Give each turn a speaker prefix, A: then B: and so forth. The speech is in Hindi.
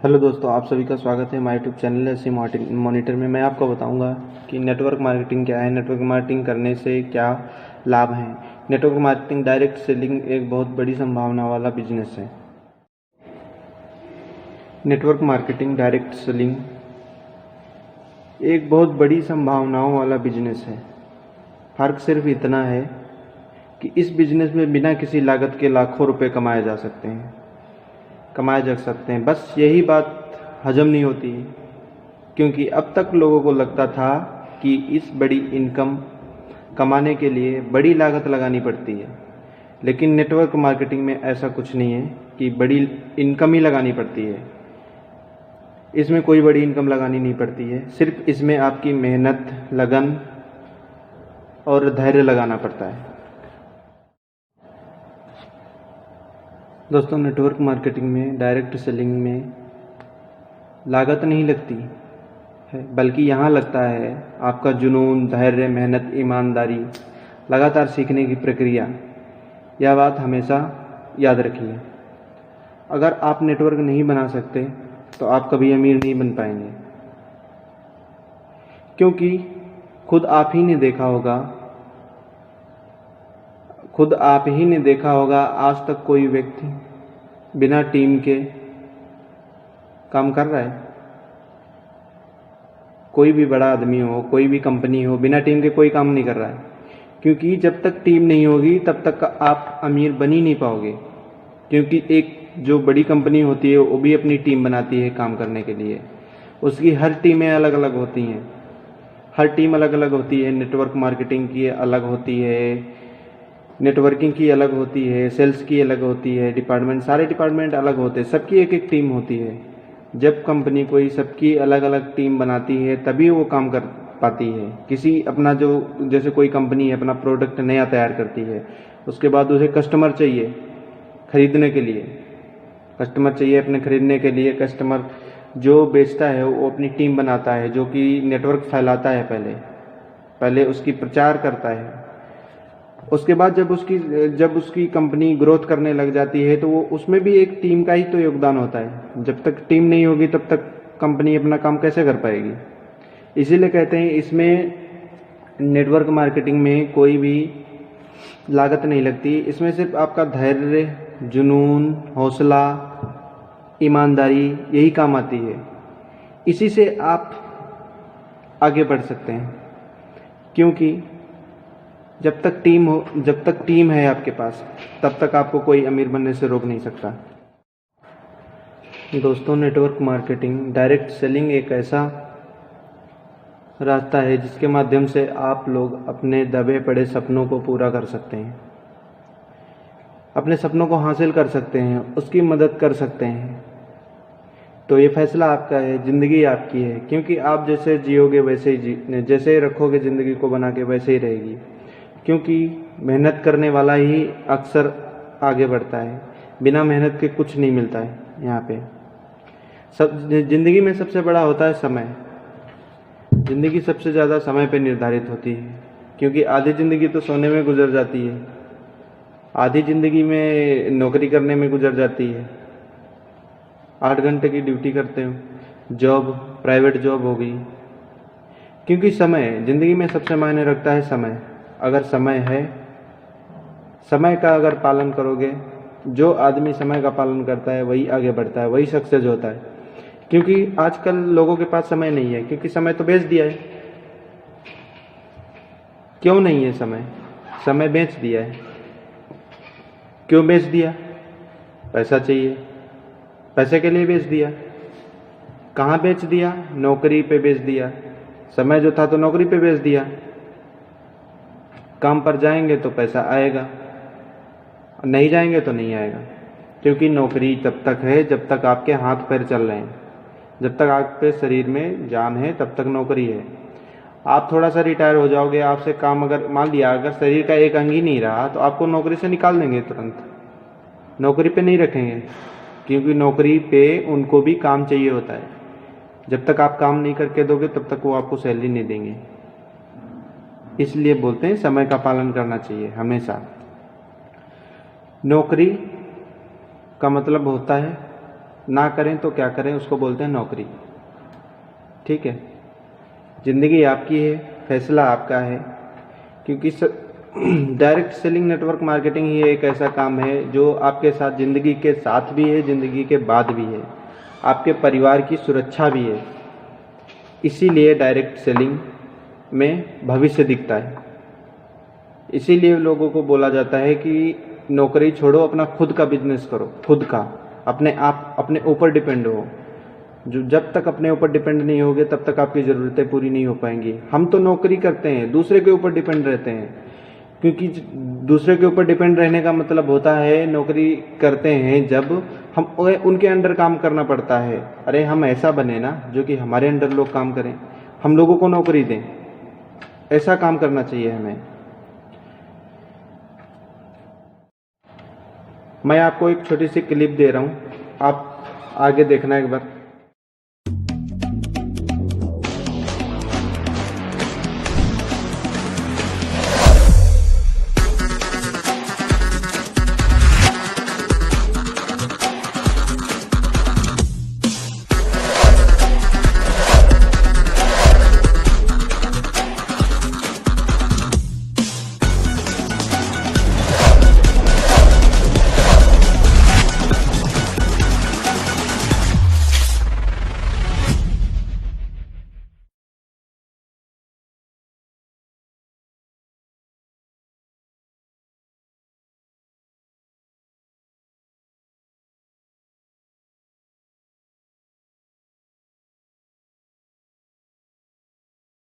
A: हेलो दोस्तों, आप सभी का स्वागत है हमारे यूट्यूब चैनल एससी मॉनिटर में। मैं आपको बताऊंगा कि नेटवर्क मार्केटिंग क्या है, नेटवर्क मार्केटिंग करने से क्या लाभ हैं। नेटवर्क मार्केटिंग डायरेक्ट सेलिंग एक बहुत बड़ी संभावना वाला बिजनेस है। नेटवर्क मार्केटिंग डायरेक्ट सेलिंग एक बहुत बड़ी संभावनाओं वाला बिजनेस है। फ़र्क सिर्फ इतना है कि इस बिजनेस में बिना किसी लागत के लाखों रुपए कमाए जा सकते हैं। बस यही बात हजम नहीं होती, क्योंकि अब तक लोगों को लगता था कि इस बड़ी इनकम कमाने के लिए बड़ी लागत लगानी पड़ती है। लेकिन नेटवर्क मार्केटिंग में ऐसा कुछ नहीं है कि बड़ी इनकम ही लगानी पड़ती है। इसमें कोई बड़ी इनकम लगानी नहीं पड़ती है, सिर्फ इसमें आपकी मेहनत, लगन और धैर्य लगाना पड़ता है। दोस्तों, नेटवर्क मार्केटिंग में, डायरेक्ट सेलिंग में लागत नहीं लगती है, बल्कि यहाँ लगता है आपका जुनून, धैर्य, मेहनत, ईमानदारी, लगातार सीखने की प्रक्रिया। यह बात हमेशा याद रखिए। अगर आप नेटवर्क नहीं बना सकते तो आप कभी अमीर नहीं बन पाएंगे, क्योंकि खुद आप ही ने देखा होगा आज तक कोई व्यक्ति बिना टीम के काम कर रहा है। कोई भी बड़ा आदमी हो, कोई भी कंपनी हो, बिना टीम के कोई काम नहीं कर रहा है, क्योंकि जब तक टीम नहीं होगी तब तक आप अमीर बन ही नहीं पाओगे। क्योंकि एक जो बड़ी कंपनी होती है वो भी अपनी टीम बनाती है काम करने के लिए। उसकी हर टीमें अलग अलग होती हैं, हर टीम अलग अलग होती है। नेटवर्क मार्केटिंग की अलग होती है, नेटवर्किंग की अलग होती है, सेल्स की अलग होती है, सारे डिपार्टमेंट अलग होते हैं, सबकी एक एक टीम होती है। जब कंपनी कोई सबकी अलग अलग टीम बनाती है तभी वो काम कर पाती है। किसी अपना जैसे कोई कंपनी है अपना प्रोडक्ट नया तैयार करती है, उसके बाद उसे कस्टमर चाहिए खरीदने के लिए। कस्टमर जो बेचता है वो अपनी टीम बनाता है, जो कि नेटवर्क फैलाता है, पहले उसकी प्रचार करता है। उसके बाद जब उसकी कंपनी ग्रोथ करने लग जाती है तो वो उसमें भी एक टीम का ही तो योगदान होता है। जब तक टीम नहीं होगी तब तक कंपनी अपना काम कैसे कर पाएगी। इसीलिए कहते हैं इसमें नेटवर्क मार्केटिंग में कोई भी लागत नहीं लगती। इसमें सिर्फ आपका धैर्य, जुनून, हौसला, ईमानदारी यही काम आती है। इसी से आप आगे बढ़ सकते हैं, क्योंकि जब तक टीम है आपके पास, तब तक आपको कोई अमीर बनने से रोक नहीं सकता। दोस्तों, नेटवर्क मार्केटिंग, डायरेक्ट सेलिंग एक ऐसा रास्ता है जिसके माध्यम से आप लोग अपने दबे पड़े सपनों को पूरा कर सकते हैं, अपने सपनों को हासिल कर सकते हैं, उसकी मदद कर सकते हैं। तो ये फैसला आपका है, ज़िंदगी आपकी है, क्योंकि आप जैसे जियोगे वैसे ही जैसे रखोगे ज़िंदगी को बना के वैसे ही रहेगी। क्योंकि मेहनत करने वाला ही अक्सर आगे बढ़ता है, बिना मेहनत के कुछ नहीं मिलता है। यहाँ पे ज़िंदगी में सबसे बड़ा होता है समय। ज़िंदगी सबसे ज़्यादा समय पे निर्धारित होती है, क्योंकि आधी ज़िंदगी तो सोने में गुजर जाती है, आधी ज़िंदगी में नौकरी करने में गुजर जाती है। 8 घंटे की ड्यूटी करते हो, जॉब, प्राइवेट जॉब हो गई। क्योंकि समय ज़िंदगी में सबसे मायने रखता है। अगर समय है, समय का अगर पालन करोगे, जो आदमी समय का पालन करता है वही आगे बढ़ता है, वही सक्सेस होता है। क्योंकि आजकल लोगों के पास समय नहीं है, क्योंकि समय तो बेच दिया है। क्यों नहीं है समय बेच दिया है। क्यों बेच दिया? पैसा चाहिए, पैसे के लिए बेच दिया। कहाँ बेच दिया? नौकरी पे बेच दिया। समय जो था तो नौकरी पे बेच दिया। काम पर जाएंगे तो पैसा आएगा, नहीं जाएंगे तो नहीं आएगा। क्योंकि नौकरी तब तक है जब तक आपके हाथ पैर चल रहे हैं, जब तक आपके शरीर में जान है तब तक नौकरी है। आप थोड़ा सा रिटायर हो जाओगे, आपसे काम अगर मान लिया अगर शरीर का एक अंग ही नहीं रहा तो आपको नौकरी से निकाल देंगे तुरंत, नौकरी पे नहीं रखेंगे। क्योंकि नौकरी पे उनको भी काम चाहिए होता है। जब तक आप काम नहीं करके दोगे तब तक वो आपको सैलरी नहीं देंगे। इसलिए बोलते हैं समय का पालन करना चाहिए हमेशा। नौकरी का मतलब होता है ना करें तो क्या करें, उसको बोलते हैं नौकरी। ठीक है, ज़िंदगी आपकी है, फैसला आपका है, क्योंकि डायरेक्ट सेलिंग नेटवर्क मार्केटिंग ही एक ऐसा काम है जो आपके साथ ज़िंदगी के साथ भी है, ज़िंदगी के बाद भी है, आपके परिवार की सुरक्षा भी है। इसीलिए डायरेक्ट सेलिंग में भविष्य दिखता है। इसीलिए लोगों को बोला जाता है कि नौकरी छोड़ो, अपना खुद का बिजनेस करो, खुद का, अपने आप अपने ऊपर डिपेंड हो। जो जब तक अपने ऊपर डिपेंड नहीं होगे तब तक आपकी ज़रूरतें पूरी नहीं हो पाएंगी। हम तो नौकरी करते हैं, दूसरे के ऊपर डिपेंड रहते हैं, क्योंकि दूसरे के ऊपर डिपेंड रहने का मतलब होता है नौकरी करते हैं जब हम उनके अंडर काम करना पड़ता है। अरे हम ऐसा बने ना जो कि हमारे अंडर लोग काम करें, हम लोगों को नौकरी दें, ऐसा काम करना चाहिए हमें। मैं आपको एक छोटी सी क्लिप दे रहा हूँ, आप आगे देखना एक बार।